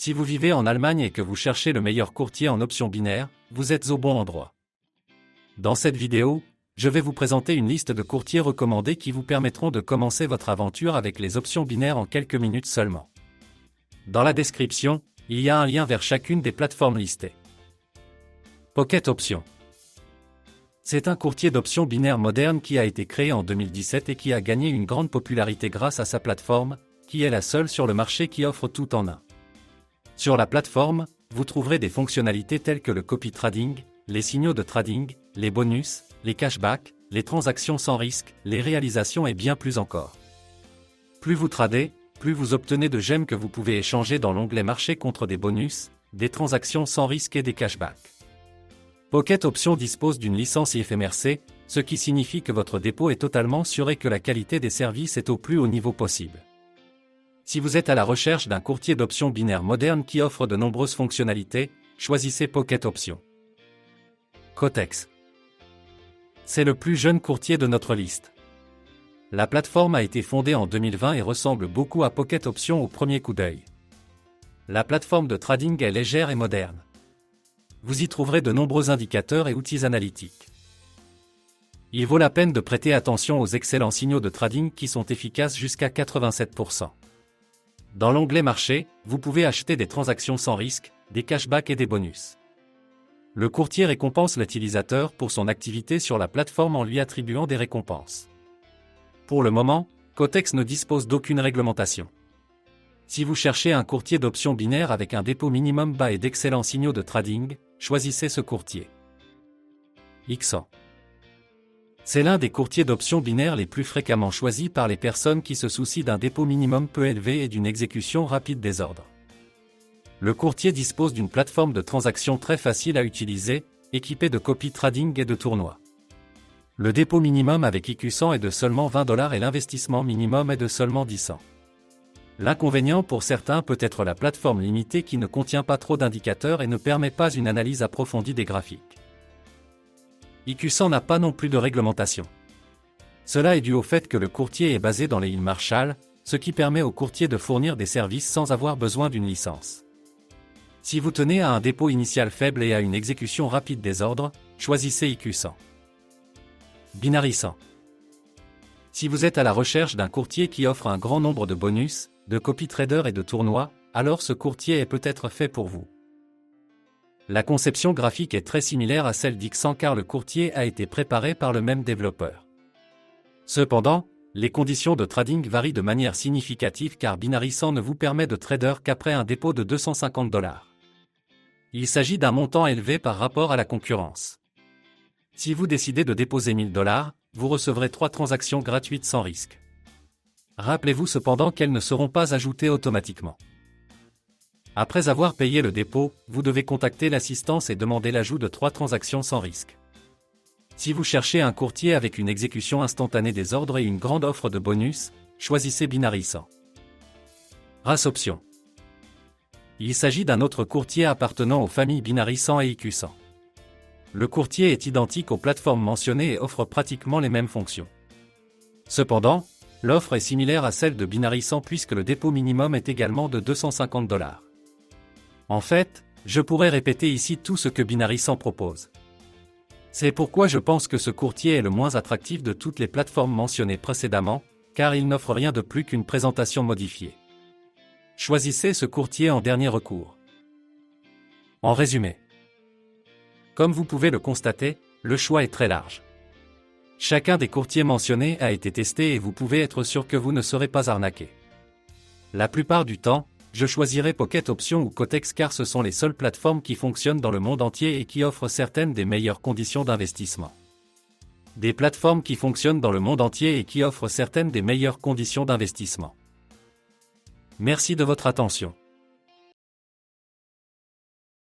Si vous vivez en Allemagne et que vous cherchez le meilleur courtier en options binaires, vous êtes au bon endroit. Dans cette vidéo, je vais vous présenter une liste de courtiers recommandés qui vous permettront de commencer votre aventure avec les options binaires en quelques minutes seulement. Dans la description, il y a un lien vers chacune des plateformes listées. Pocket Options. C'est un courtier d'options binaires moderne qui a été créé en 2017 et qui a gagné une grande popularité grâce à sa plateforme, qui est la seule sur le marché qui offre tout en un. Sur la plateforme, vous trouverez des fonctionnalités telles que le copy trading, les signaux de trading, les bonus, les cashbacks, les transactions sans risque, les réalisations et bien plus encore. Plus vous tradez, plus vous obtenez de gemmes que vous pouvez échanger dans l'onglet marché contre des bonus, des transactions sans risque et des cashbacks. Pocket Options dispose d'une licence IFMRC, ce qui signifie que votre dépôt est totalement sûr et que la qualité des services est au plus haut niveau possible. Si vous êtes à la recherche d'un courtier d'options binaires moderne qui offre de nombreuses fonctionnalités, choisissez Pocket Options. Cotex. C'est le plus jeune courtier de notre liste. La plateforme a été fondée en 2020 et ressemble beaucoup à Pocket Options au premier coup d'œil. La plateforme de trading est légère et moderne. Vous y trouverez de nombreux indicateurs et outils analytiques. Il vaut la peine de prêter attention aux excellents signaux de trading qui sont efficaces jusqu'à 87%. Dans l'onglet marché, vous pouvez acheter des transactions sans risque, des cashbacks et des bonus. Le courtier récompense l'utilisateur pour son activité sur la plateforme en lui attribuant des récompenses. Pour le moment, Cotex ne dispose d'aucune réglementation. Si vous cherchez un courtier d'options binaires avec un dépôt minimum bas et d'excellents signaux de trading, choisissez ce courtier. XO. C'est l'un des courtiers d'options binaires les plus fréquemment choisis par les personnes qui se soucient d'un dépôt minimum peu élevé et d'une exécution rapide des ordres. Le courtier dispose d'une plateforme de transaction très facile à utiliser, équipée de copy trading et de tournois. Le dépôt minimum avec IQ100 est de seulement $20 et l'investissement minimum est de seulement 10 cents. L'inconvénient pour certains peut être la plateforme limitée qui ne contient pas trop d'indicateurs et ne permet pas une analyse approfondie des graphiques. IQ100 n'a pas non plus de réglementation. Cela est dû au fait que le courtier est basé dans les îles Marshall, ce qui permet au courtier de fournir des services sans avoir besoin d'une licence. Si vous tenez à un dépôt initial faible et à une exécution rapide des ordres, choisissez IQ100. Binary 100. Si vous êtes à la recherche d'un courtier qui offre un grand nombre de bonus, de copy trader et de tournois, alors ce courtier est peut-être fait pour vous. La conception graphique est très similaire à celle d'X100 car le courtier a été préparé par le même développeur. Cependant, les conditions de trading varient de manière significative car Binary 100 ne vous permet de trader qu'après un dépôt de $250. Il s'agit d'un montant élevé par rapport à la concurrence. Si vous décidez de déposer $1000, vous recevrez 3 transactions gratuites sans risque. Rappelez-vous cependant qu'elles ne seront pas ajoutées automatiquement. Après avoir payé le dépôt, vous devez contacter l'assistance et demander l'ajout de 3 transactions sans risque. Si vous cherchez un courtier avec une exécution instantanée des ordres et une grande offre de bonus, choisissez Binary 100. Race Options. Il s'agit d'un autre courtier appartenant aux familles Binary 100 et IQ100. Le courtier est identique aux plateformes mentionnées et offre pratiquement les mêmes fonctions. Cependant, l'offre est similaire à celle de Binary 100 puisque le dépôt minimum est également de $250. En fait, je pourrais répéter ici tout ce que Binary 100 propose. C'est pourquoi je pense que ce courtier est le moins attractif de toutes les plateformes mentionnées précédemment, car il n'offre rien de plus qu'une présentation modifiée. Choisissez ce courtier en dernier recours. En résumé, comme vous pouvez le constater, le choix est très large. Chacun des courtiers mentionnés a été testé et vous pouvez être sûr que vous ne serez pas arnaqué. La plupart du temps, je choisirai Pocket Options ou Cotex car ce sont les seules plateformes qui fonctionnent dans le monde entier et qui offrent certaines des meilleures conditions d'investissement. Des plateformes qui fonctionnent dans le monde entier et qui offrent certaines des meilleures conditions d'investissement. Merci de votre attention.